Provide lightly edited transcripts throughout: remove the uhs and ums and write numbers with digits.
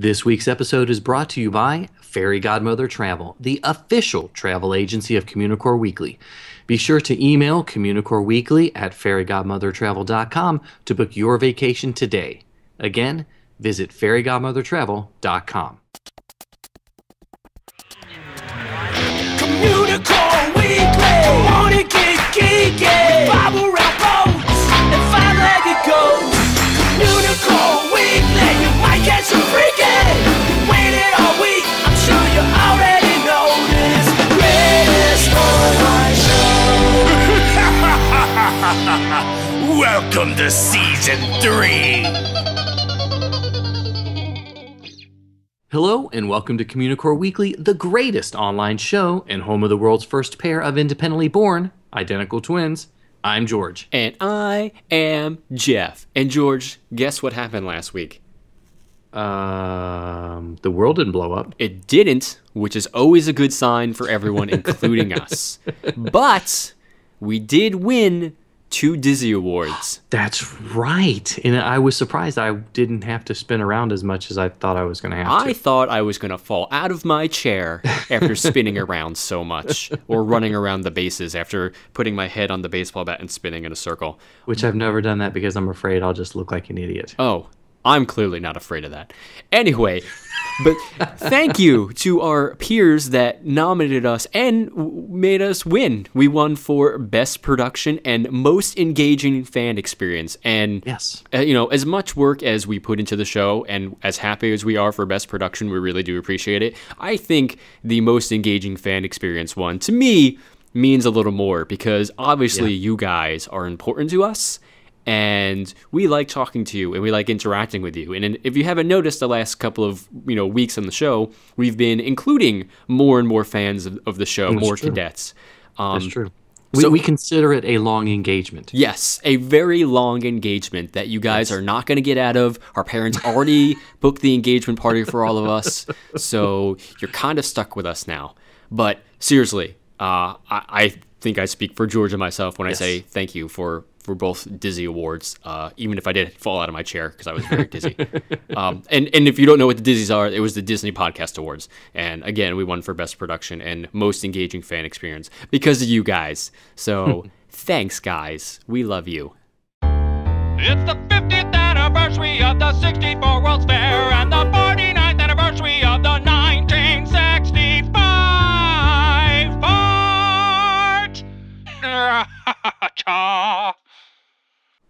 This week's episode is brought to you by Fairy Godmother Travel, the official travel agency of Communicore Weekly. Be sure to email Communicore Weekly at fairygodmothertravel.com to book your vacation today. Again, visit fairygodmothertravel.com. Communicore Weekly, wanna get geeky, bob around boats and five-legged goats. Communicore Weekly, you might get some freaking. Waiting all week, I'm sure you already know this. Greatest online show. Welcome to season 3. Hello and welcome to Communicore Weekly, the greatest online show and home of the world's first pair of independently born identical twins. I'm George. And I am Jeff. And George, guess what happened last week? The world didn't blow up. It didn't, which is always a good sign for everyone, including us. But we did win 2 Disney Awards. That's right. And I was surprised I didn't have to spin around as much as I thought I was going to have to. I thought I was going to fall out of my chair after spinning around so much, or running around the bases after putting my head on the baseball bat and spinning in a circle. Which I've never done that because I'm afraid I'll just look like an idiot. Oh, I'm clearly not afraid of that. Anyway, but thank you to our peers that nominated us and made us win. We won for Best Production and Most Engaging Fan Experience. And, yes, as much work as we put into the show and as happy as we are for Best Production, we really do appreciate it. I think the Most Engaging Fan Experience one, to me, means a little more because obviously you guys are important to us. And we like talking to you, and we like interacting with you. And if you haven't noticed, the last couple of weeks on the show, we've been including more and more fans of the show, more cadets. That's true. We consider it a long engagement. Yes, a very long engagement that you guys are not going to get out of. Our parents already booked the engagement party for all of us, so you're kind of stuck with us now. But seriously, I think I speak for George and myself when I say thank you for both Disney Awards, even if I did fall out of my chair because I was very dizzy. And if you don't know what the Dizzies are, it was the Disney Podcast Awards. And again, we won for Best Production and Most Engaging Fan Experience because of you guys. So thanks, guys. We love you. It's the 50th anniversary of the 64 World's Fair and the 49th anniversary of the 1965 part.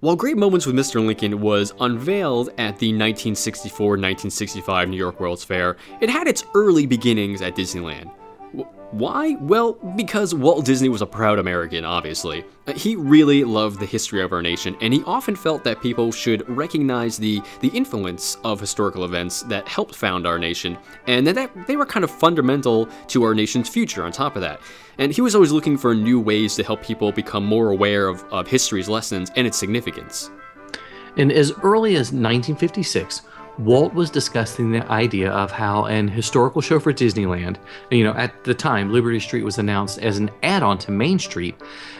While Great Moments with Mr. Lincoln was unveiled at the 1964-1965 New York World's Fair, it had its early beginnings at Disneyland. Why? Well, because Walt Disney was a proud American, obviously. He really loved the history of our nation, and he often felt that people should recognize the influence of historical events that helped found our nation, and that they were kind of fundamental to our nation's future on top of that. And he was always looking for new ways to help people become more aware of history's lessons and its significance. And as early as 1956, Walt was discussing the idea of how an historical show for Disneyland, at the time, Liberty Street was announced as an add-on to Main Street,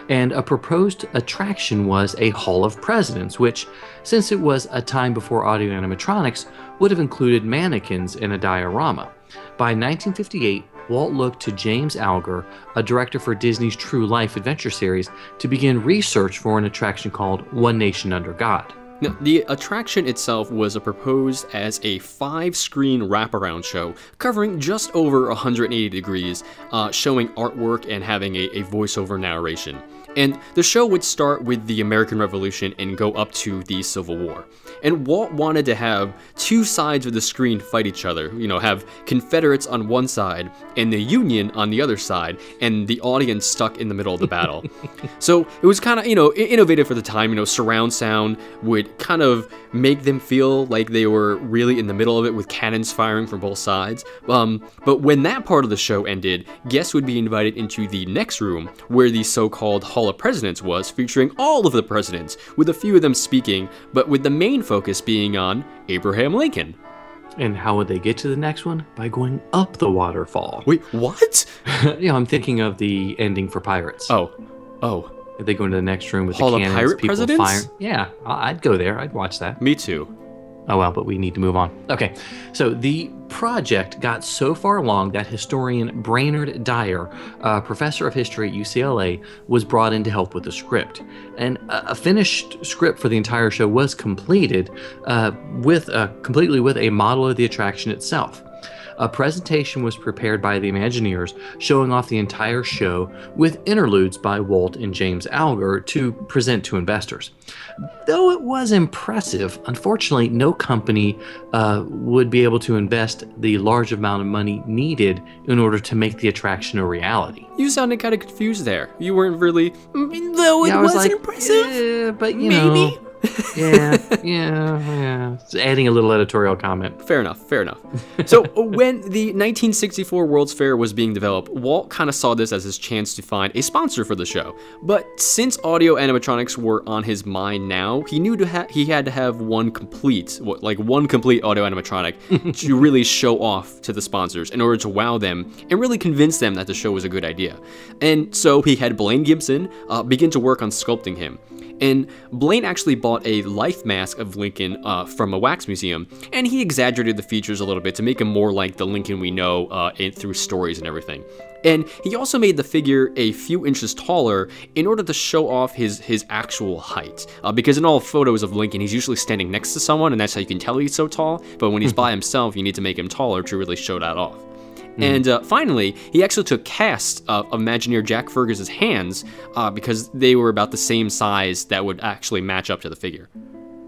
and a proposed attraction was a Hall of Presidents, which, since it was a time before audio animatronics, would have included mannequins in a diorama. By 1958, Walt looked to James Alger, a director for Disney's True Life Adventure series, to begin research for an attraction called One Nation Under God. Now, the attraction itself was proposed as a 5-screen wraparound show covering just over 180 degrees, showing artwork and having a voiceover narration. And the show would start with the American Revolution and go up to the Civil War. And Walt wanted to have 2 sides of the screen fight each other, have Confederates on one side and the Union on the other side, and the audience stuck in the middle of the battle. So it was kind of, innovative for the time. Surround sound would kind of make them feel like they were really in the middle of it with cannons firing from both sides. But when that part of the show ended, guests would be invited into the next room where the so-called Hall of Presidents was, featuring all of the presidents, with a few of them speaking, but with the main focus being on Abraham Lincoln. And how would they get to the next one? By going up the waterfall. Wait, what? I'm thinking of the ending for Pirates. Oh. They go into the next room with Hall the of cannons, Pirate people Presidents? firing. Yeah, I'd go there. I'd watch that. Me too. Oh, well, but we need to move on. Okay, so the project got so far along that historian Brainerd Dyer, a professor of history at UCLA, was brought in to help with the script. And a finished script for the entire show was completed completely with a model of the attraction itself. A presentation was prepared by the Imagineers showing off the entire show with interludes by Walt and James Alger to present to investors. Though it was impressive, unfortunately, no company would be able to invest the large amount of money needed in order to make the attraction a reality. You sounded kind of confused there. You weren't really, though it wasn't impressive. But you maybe. know. Yeah. It's adding a little editorial comment. Fair enough. So when the 1964 World's Fair was being developed, Walt kind of saw this as his chance to find a sponsor for the show. But since audio animatronics were on his mind now, he knew he had to have one complete audio animatronic to really show off to the sponsors in order to wow them and really convince them that the show was a good idea. And so he had Blaine Gibson begin to work on sculpting him. And Blaine actually bought a life mask of Lincoln from a wax museum, and he exaggerated the features a little bit to make him more like the Lincoln we know through stories and everything. And he also made the figure a few inches taller in order to show off his actual height. Because in all photos of Lincoln, he's usually standing next to someone, and that's how you can tell he's so tall. But when he's by himself, you need to make him taller to really show that off. And finally, he actually took casts of Imagineer Jack Fergus's hands because they were about the same size that would actually match up to the figure.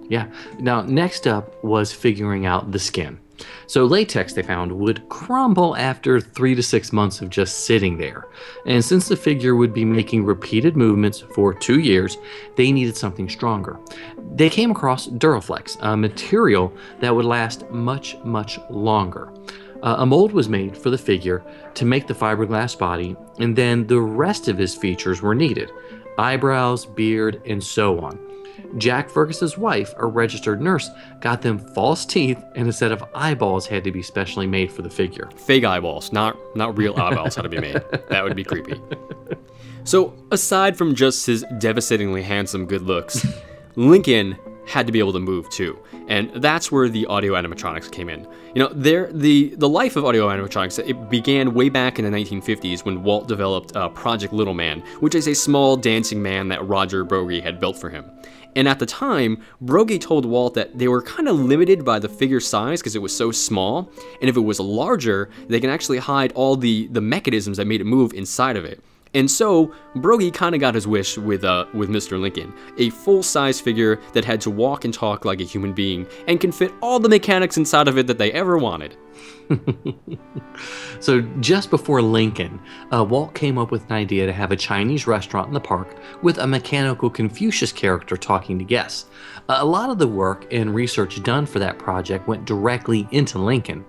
Yeah. Now, next up was figuring out the skin. So latex, they found, would crumble after 3 to 6 months of just sitting there. And since the figure would be making repeated movements for 2 years, they needed something stronger. They came across Duraflex, a material that would last much, much longer. A mold was made for the figure to make the fiberglass body, and then the rest of his features were needed: eyebrows, beard, and so on. Jack Fergus's wife, a registered nurse, got them false teeth, and a set of eyeballs had to be specially made for the figure. Fake eyeballs, not real eyeballs had to be made. That would be creepy. So, aside from just his devastatingly handsome good looks, Lincoln had to be able to move too, and that's where the audio animatronics came in. You know, the life of audio animatronics, it began way back in the 1950s when Walt developed Project Little Man, which is a small dancing man that Roger Broggie had built for him. And at the time, Broggie told Walt that they were kind of limited by the figure size because it was so small, and if it was larger, they can actually hide all the mechanisms that made it move inside of it. And so, Broggie kind of got his wish with Mr. Lincoln, a full-size figure that had to walk and talk like a human being, and can fit all the mechanics inside of it that they ever wanted. So just before Lincoln, Walt came up with an idea to have a Chinese restaurant in the park with a mechanical Confucius character talking to guests. A lot of the work and research done for that project went directly into Lincoln.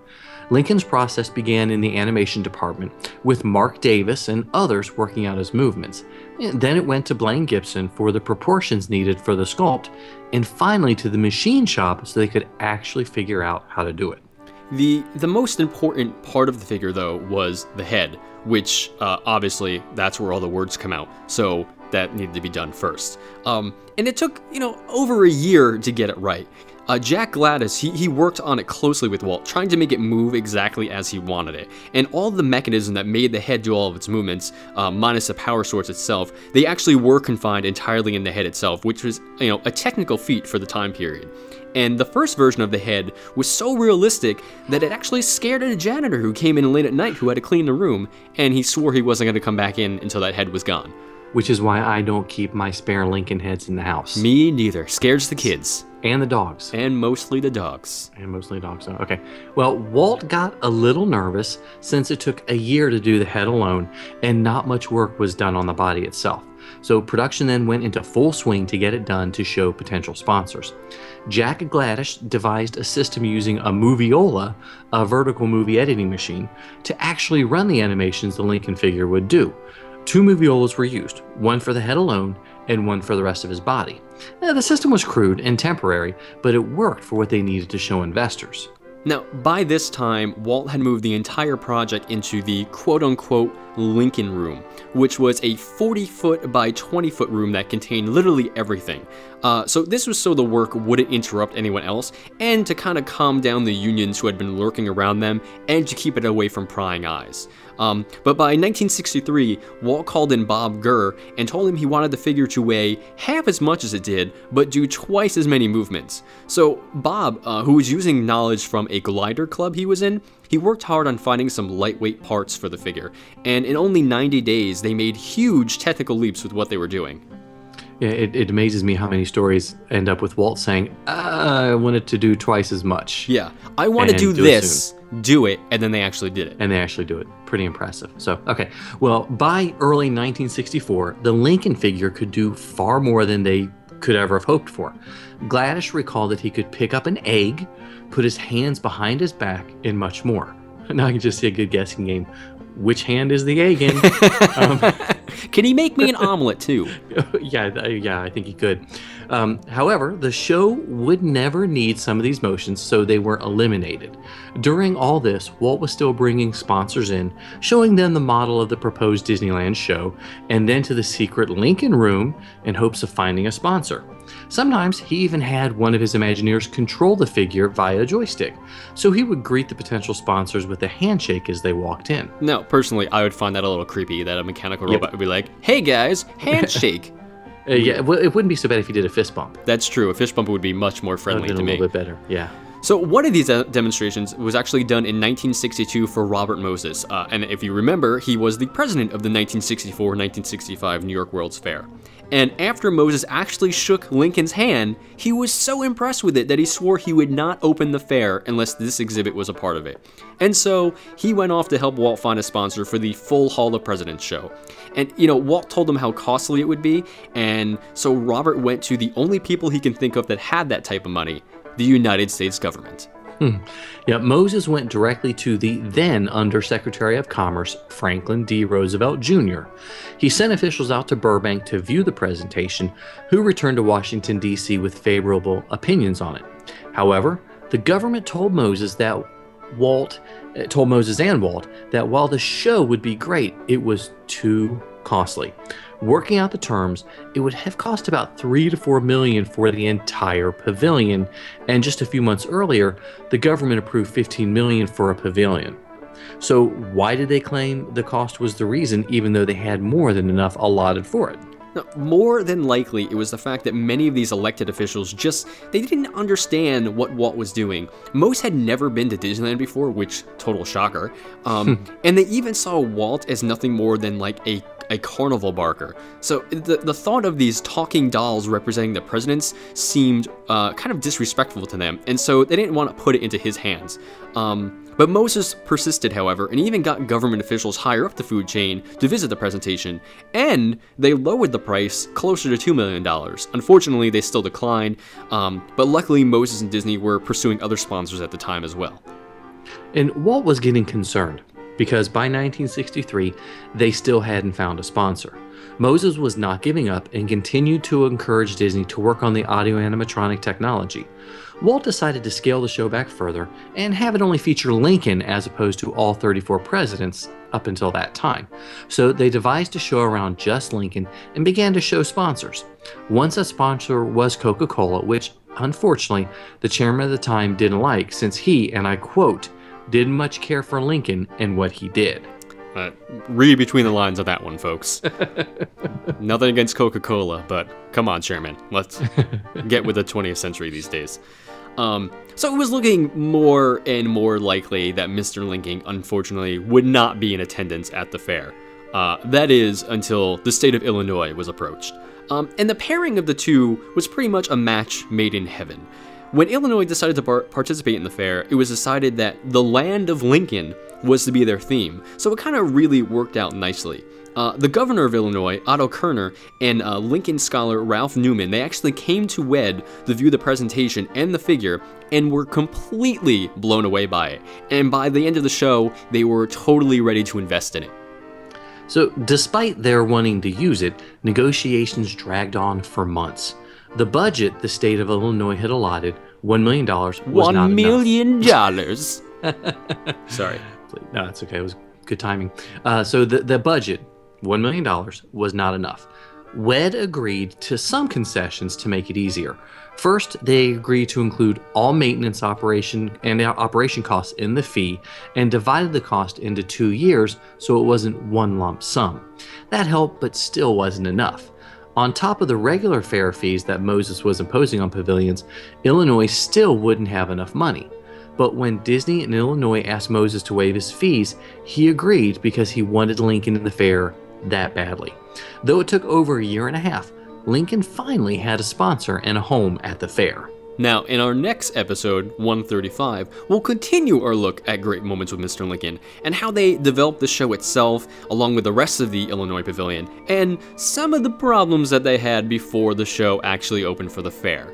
Lincoln's process began in the animation department with Mark Davis and others working out his movements. Then it went to Blaine Gibson for the proportions needed for the sculpt, and finally to the machine shop so they could actually figure out how to do it. The most important part of the figure, though, was the head, which obviously that's where all the words come out, so that needed to be done first. And it took, over a year to get it right. Jack Gladys, he worked on it closely with Walt, trying to make it move exactly as he wanted it. And all the mechanism that made the head do all of its movements, minus the power source itself, they actually were confined entirely in the head itself, which was, a technical feat for the time period. And the first version of the head was so realistic that it actually scared a janitor who came in late at night who had to clean the room, and he swore he wasn't going to come back in until that head was gone. Which is why I don't keep my spare Lincoln heads in the house. Me neither. Scares the kids. And the dogs. And mostly the dogs. Okay. Well, Walt got a little nervous since it took a year to do the head alone, and not much work was done on the body itself. So production then went into full swing to get it done to show potential sponsors. Jack Gladys devised a system using a Moviola, a vertical movie editing machine, to actually run the animations the Lincoln figure would do. 2 Moviolas were used, one for the head alone and one for the rest of his body. The system was crude and temporary, but it worked for what they needed to show investors. Now, by this time, Walt had moved the entire project into the quote-unquote Lincoln Room, which was a 40-foot by 20-foot room that contained literally everything. So this was so the work wouldn't interrupt anyone else, and to kind of calm down the unions who had been lurking around them, and to keep it away from prying eyes. But by 1963, Walt called in Bob Gurr and told him he wanted the figure to weigh half as much as it did, but do twice as many movements. So Bob, who was using knowledge from a glider club he was in, he worked hard on finding some lightweight parts for the figure, and in only 90 days, they made huge technical leaps with what they were doing. Yeah, it amazes me how many stories end up with Walt saying, I wanted to do twice as much. Yeah, I want to do this, do it, and then they actually did it. And they actually do it. Pretty impressive. So, okay. Well, by early 1964, the Lincoln figure could do far more than they could ever have hoped for. Gladish recalled that he could pick up an egg, put his hands behind his back, and much more. Now I can just see a good guessing game. Which hand is the egg in? Can he make me an omelet too? Yeah, I think he could. However, the show would never need some of these motions, so they were eliminated. During all this, Walt was still bringing sponsors in, showing them the model of the proposed Disneyland show, and then to the secret Lincoln Room in hopes of finding a sponsor. Sometimes he even had one of his Imagineers control the figure via a joystick, so he would greet the potential sponsors with a handshake as they walked in. No, personally, I would find that a little creepy, that a mechanical robot would be like, hey guys, handshake. Yeah, well, it wouldn't be so bad if he did a fist bump. That's true, a fist bump would be much more friendly to me. A little bit better, yeah. So one of these demonstrations was actually done in 1962 for Robert Moses, and if you remember, he was the president of the 1964-1965 New York World's Fair. And after Moses actually shook Lincoln's hand, he was so impressed with it that he swore he would not open the fair unless this exhibit was a part of it. And so he went off to help Walt find a sponsor for the full Hall of Presidents show. And, Walt told him how costly it would be, and so Robert went to the only people he can think of that had that type of money, the United States government. Yeah, Moses went directly to the then Undersecretary of Commerce, Franklin D. Roosevelt Jr. He sent officials out to Burbank to view the presentation, who returned to Washington, D.C. with favorable opinions on it. However, the government told Moses and Walt that while the show would be great, it was too costly. Working out the terms, it would have cost about $3 to $4 million for the entire pavilion, and just a few months earlier, the government approved $15 million for a pavilion. So why did they claim the cost was the reason, even though they had more than enough allotted for it? Now, more than likely, it was the fact that many of these elected officials they didn't understand what Walt was doing. Most had never been to Disneyland before, which, total shocker. And they even saw Walt as nothing more than like a carnival barker. So the thought of these talking dolls representing the presidents seemed kind of disrespectful to them, and so they didn't want to put it into his hands. But Moses persisted, however, and even got government officials higher up the food chain to visit the presentation, and they lowered the price closer to $2 million. Unfortunately, they still declined, but luckily Moses and Disney were pursuing other sponsors at the time as well. And Walt was getting concerned, because by 1963, they still hadn't found a sponsor. Moses was not giving up and continued to encourage Disney to work on the audio animatronic technology. Walt decided to scale the show back further and have it only feature Lincoln as opposed to all 34 presidents up until that time. So they devised a show around just Lincoln and began to show sponsors. One such sponsor was Coca-Cola, which, unfortunately, the chairman at the time didn't like, since he, and I quote, didn't much care for Lincoln and what he did. Read between the lines of that one, folks. Nothing against Coca-Cola, but come on, Chairman. Let's get with the 20th century these days. So it was looking more and more likely that Mr. Lincoln, unfortunately, would not be in attendance at the fair. That is, until the state of Illinois was approached. And the pairing of the two was pretty much a match made in heaven. When Illinois decided to participate in the fair, it was decided that the land of Lincoln was to be their theme, so it kind of really worked out nicely. The governor of Illinois, Otto Kerner, and Lincoln scholar Ralph Newman, they actually came to WED to view the presentation and the figure, and were completely blown away by it. And by the end of the show, they were totally ready to invest in it. So despite their wanting to use it, negotiations dragged on for months. The budget the state of Illinois had allotted, $1 million, was not enough. $1 million. Sorry. No, it's okay. It was good timing. So the budget, $1 million, was not enough. WED agreed to some concessions to make it easier. First, they agreed to include all maintenance operation costs in the fee and divided the cost into 2 years so it wasn't one lump sum. That helped, but still wasn't enough. On top of the regular fair fees that Moses was imposing on pavilions, Illinois still wouldn't have enough money. But when Disney and Illinois asked Moses to waive his fees, he agreed because he wanted Lincoln in the fair that badly. Though it took over a year and a half, Lincoln finally had a sponsor and a home at the fair. Now, in our next episode, 135, we'll continue our look at great moments with Mr. Lincoln and how they developed the show itself along with the rest of the Illinois Pavilion and some of the problems that they had before the show actually opened for the fair.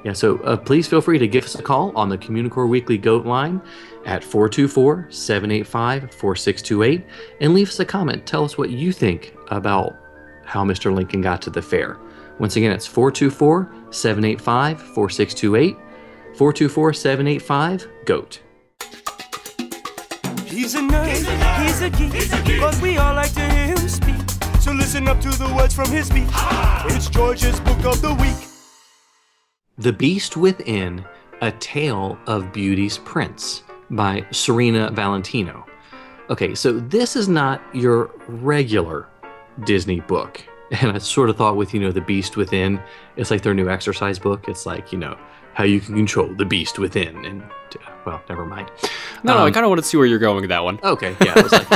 Yeah, so please feel free to give us a call on the Communicore Weekly GOAT line at 424-785-4628 and leave us a comment. Tell us what you think about how Mr. Lincoln got to the fair. Once again, it's 424-785-4628, 424-785-GOAT. He's a nerd, he's a geek, but we all like to hear him speak. So listen up to the words from his speech. It's George's Book of the Week. The Beast Within, A Tale of Beauty's Prince by Serena Valentino. Okay, so this is not your regular Disney book. And I sort of thought with, The Beast Within, it's like their new exercise book. It's like, how you can control the beast within. And, well, never mind. No, I kind of want to see where you're going with that one. Okay, yeah. It was like,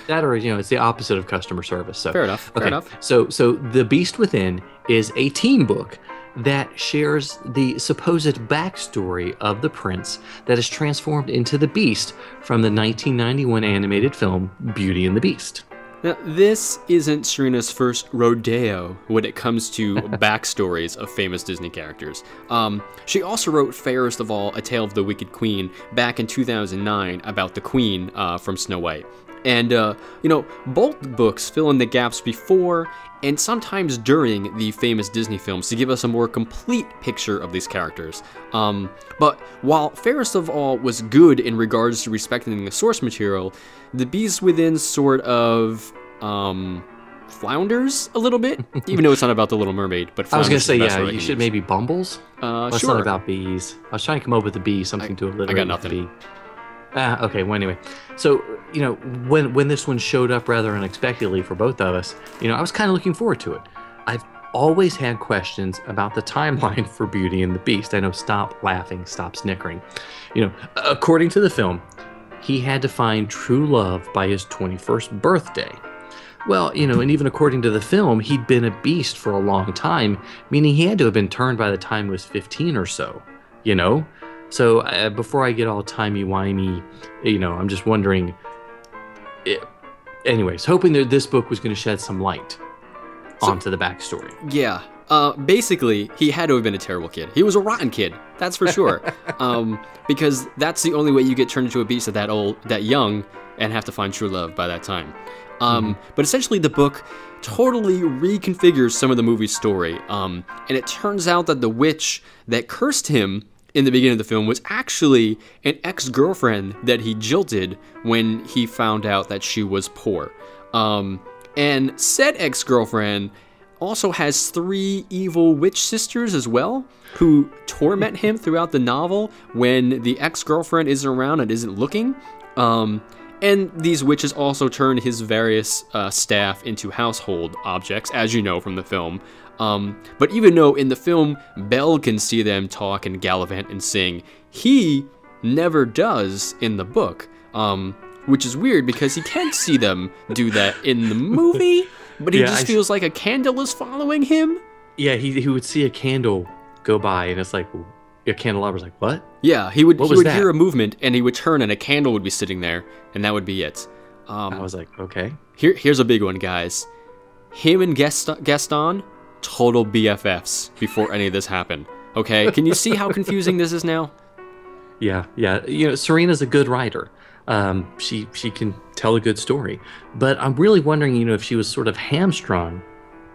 that or, it's the opposite of customer service. So Fair enough. Okay, so The Beast Within is a teen book that shares the supposed backstory of the prince that is transformed into the beast from the 1991 animated film Beauty and the Beast. Now, this isn't Serena's first rodeo when it comes to backstories of famous Disney characters. She also wrote Fairest of All, A Tale of the Wicked Queen back in 2009 about the Queen from Snow White. And, both books fill in the gaps before and sometimes during the famous Disney films to give us a more complete picture of these characters. But while Fairest of All was good in regards to respecting the source material, The Beast Within sort of flounders a little bit, even though it's not about the Little Mermaid. But I was going to say, you should maybe Bumbles. Sure. It's not about bees. I was trying to come up with a bee, something to alliterate. I got nothing. Okay, well, anyway. So, when this one showed up rather unexpectedly for both of us, I was kind of looking forward to it. I've always had questions about the timeline for Beauty and the Beast. I know, stop laughing, stop snickering. According to the film, he had to find true love by his 21st birthday. Well, and even according to the film, he'd been a beast for a long time, meaning he had to have been turned by the time he was 15 or so, So before I get all timey-wimey, I'm just wondering, anyways, hoping that this book was going to shed some light onto the backstory. Yeah. Basically, he had to have been a terrible kid. He was a rotten kid, that's for sure. Because that's the only way you get turned into a beast at that young, and have to find true love by that time. But essentially, the book totally reconfigures some of the movie's story. And it turns out that the witch that cursed him in the beginning of the film was actually an ex-girlfriend that he jilted when he found out that she was poor. And said ex-girlfriend also has 3 evil witch sisters as well, who torment him throughout the novel when the ex-girlfriend isn't around and isn't looking. And these witches also turn his various staff into household objects, as you know from the film. But even though in the film, Belle can see them talk and gallivant and sing, he never does in the book, which is weird because he can see them do that in the movie, but he just feels like a candle is following him. Yeah, he would see a candle go by, and it's like, a candelabra's like, what? Yeah, he would hear a movement, and he would turn, and a candle would be sitting there, and that would be it. I was like, okay. Here's a big one, guys. Him and Gaston, total BFFs before any of this happened. Okay, can you see how confusing this is now? Yeah. Serena's a good writer. She can tell a good story. But I'm really wondering, if she was sort of hamstrung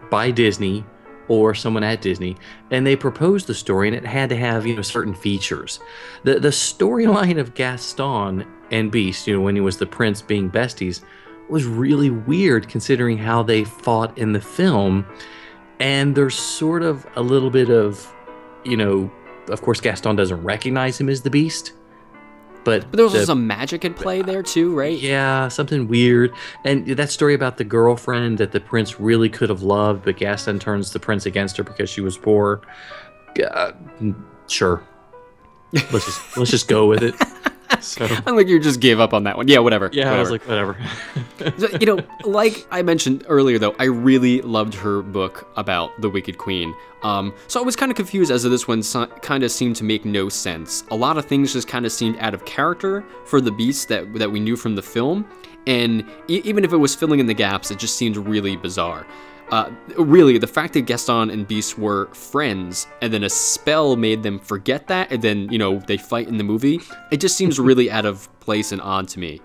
by Disney or someone at Disney, and they proposed the story, and it had to have, certain features. The storyline of Gaston and Beast, when he was the prince being besties, was really weird considering how they fought in the film. And there's sort of a little bit of, of course Gaston doesn't recognize him as the Beast. But there was also some magic at play there too, right? Yeah, something weird. And that story about the girlfriend that the prince really could have loved, but Gaston turns the prince against her because she was poor. Sure. Let's just go with it. So. I'm like, you just gave up on that one. Yeah, whatever. Yeah, whatever. I was like, whatever. So, like I mentioned earlier, though, I really loved her book about the Wicked Queen. So I was kind of confused as to this one kind of seemed to make no sense. A lot of things just kind of seemed out of character for the Beast that we knew from the film. And even if it was filling in the gaps, it just seemed really bizarre. Really, the fact that Gaston and Beast were friends, and then a spell made them forget that, and then, they fight in the movie, it just seems really out of place and odd to me.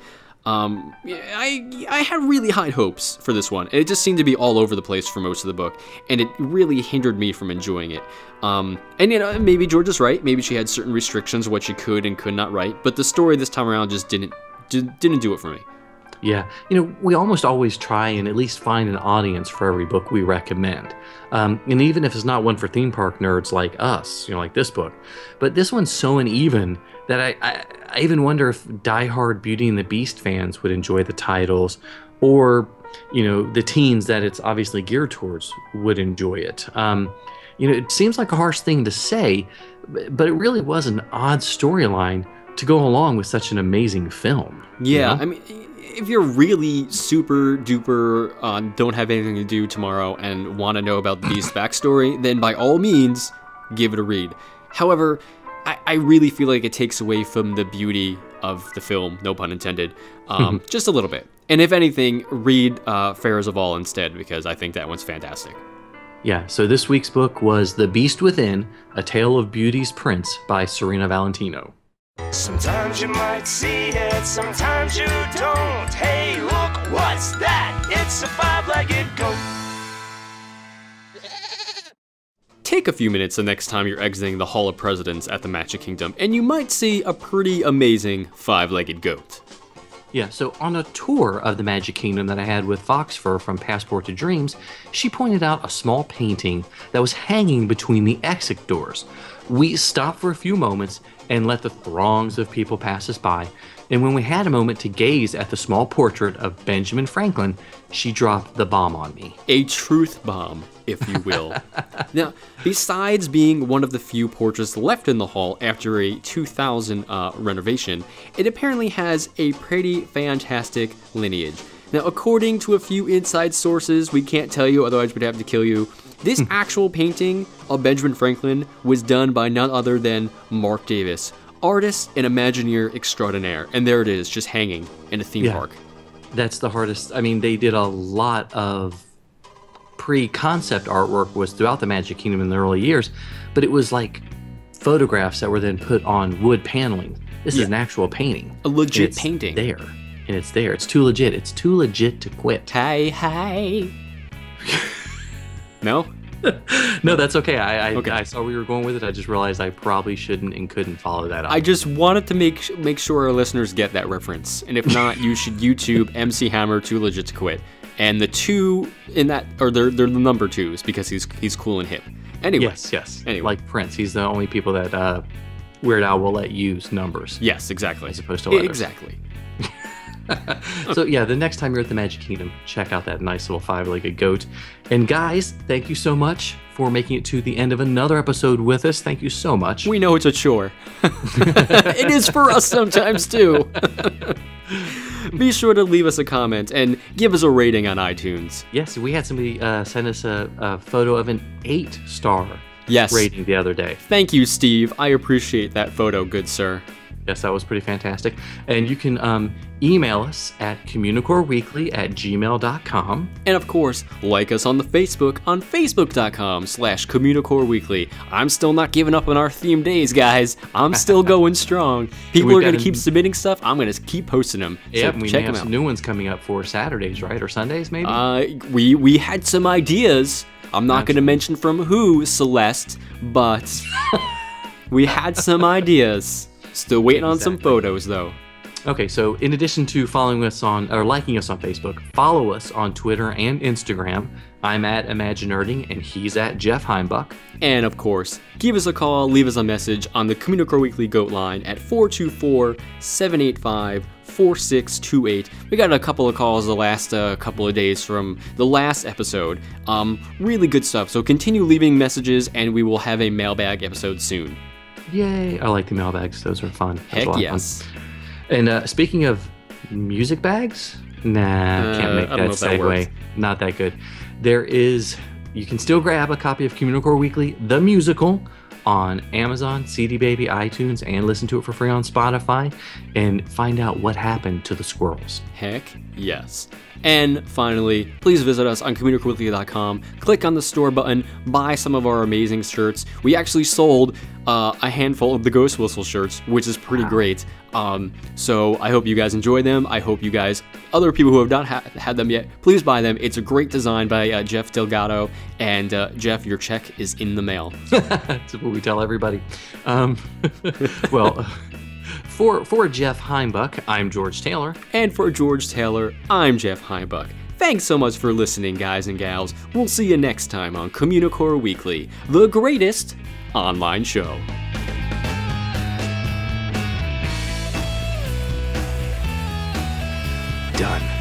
I had really high hopes for this one, and it just seemed to be all over the place for most of the book, and it really hindered me from enjoying it. And, maybe George is right, maybe she had certain restrictions of what she could and could not write, but the story this time around just didn't do it for me. Yeah, we almost always try and at least find an audience for every book we recommend. And even if it's not one for theme park nerds like us, like this book. But this one's so uneven that I even wonder if diehard Beauty and the Beast fans would enjoy the titles, or, the teens that it's obviously geared towards would enjoy it. It seems like a harsh thing to say, but it really was an odd storyline to go along with such an amazing film. Yeah, I mean, if you're really super duper don't have anything to do tomorrow and want to know about the Beast's backstory, then by all means, give it a read. However, I really feel like it takes away from the beauty of the film, no pun intended, just a little bit. And if anything, read Pharaohs of All instead, because I think that one's fantastic. Yeah, so this week's book was The Beast Within, A Tale of Beauty's Prince by Serena Valentino. Sometimes you might see it, sometimes you don't. Hey, look, what's that? It's a five-legged goat. Take a few minutes the next time you're exiting the Hall of Presidents at the Magic Kingdom, and you might see a pretty amazing five-legged goat. Yeah, so on a tour of the Magic Kingdom that I had with Fox Fur from Passport to Dreams, she pointed out a small painting that was hanging between the exit doors. We stopped for a few moments and let the throngs of people pass us by, and when we had a moment to gaze at the small portrait of Benjamin Franklin, she dropped the bomb on me. A truth bomb, if you will. Now, besides being one of the few portraits left in the hall after a 2000 renovation, it apparently has a pretty fantastic lineage. Now, according to a few inside sources, we can't tell you, otherwise we'd have to kill you, this actual painting of Benjamin Franklin was done by none other than Mark Davis, artist and Imagineer extraordinaire. And there it is, just hanging in a theme park. That's the hardest. I mean, they did a lot of pre-concept artwork was throughout the Magic Kingdom in the early years, but it was like photographs that were then put on wood paneling. This is an actual painting. A legit painting. There. And it's there. It's too legit. It's too legit to quit. Hi. No? No, that's okay. I saw where you were going with it. I just realized I probably shouldn't and couldn't follow that up. I just wanted to make sure our listeners get that reference. And if not, you should YouTube MC Hammer Too Legit to Quit. And the two in that, or they're the number twos because he's cool and hip. Anyway. Yes. Anyway. Like Prince. He's the only people that Weird Al will let use numbers. Yes, exactly. As opposed to letters. Exactly. So yeah, the next time you're at the Magic Kingdom, check out that nice little five-legged goat. And guys, thank you so much for making it to the end of another episode with us. Thank you so much. We know it's a chore. It is for us sometimes too. Be sure to leave us a comment and give us a rating on iTunes. Yes, we had somebody send us a photo of an 8-star rating the other day. Thank you, Steve. I appreciate that photo, good sir. Yes, that was pretty fantastic. And you can email us at communicoreweekly@gmail.com. And of course, like us on the Facebook on facebook.com/Communicore Weekly. I'm still not giving up on our theme days, guys. I'm still going strong. People are going to keep submitting stuff. I'm going to keep posting them. Yeah, so we check may have them some out. new ones coming up for Saturdays, right? Or Sundays, maybe? We had some ideas. I'm not going to mention from who, Celeste, but we had some ideas. Still waiting on some photos, though. Okay, so in addition to following us on, or liking us on Facebook, follow us on Twitter and Instagram. I'm at Imaginerding, and he's at Jeff Heimbuck. And of course, give us a call, leave us a message on the Communicore Weekly Goat line at 424-785-4628. We got a couple of calls the last couple of days from the last episode. Really good stuff, so continue leaving messages, and we will have a mailbag episode soon. Yay! I like the mailbags; those are fun. Heck yes. And speaking of music bags, can't make that segue. Not that good. You can still grab a copy of Communicore Weekly, the musical, on Amazon, CD Baby, iTunes, and listen to it for free on Spotify, and find out what happened to the squirrels. Heck yes. And finally, please visit us on CommunicoreWeekly.com, click on the store button, buy some of our amazing shirts. We actually sold a handful of the Ghost Whistle shirts, which is pretty great. So I hope you guys enjoy them. I hope you guys, other people who have not had them yet, please buy them. It's a great design by Jeff Delgado, and Jeff, your check is in the mail. That's what we tell everybody. Well, for Jeff Heimbuck, I'm George Taylor. And for George Taylor, I'm Jeff Heimbuck. Thanks so much for listening, guys and gals. We'll see you next time on Communicore Weekly, the greatest online show. Done.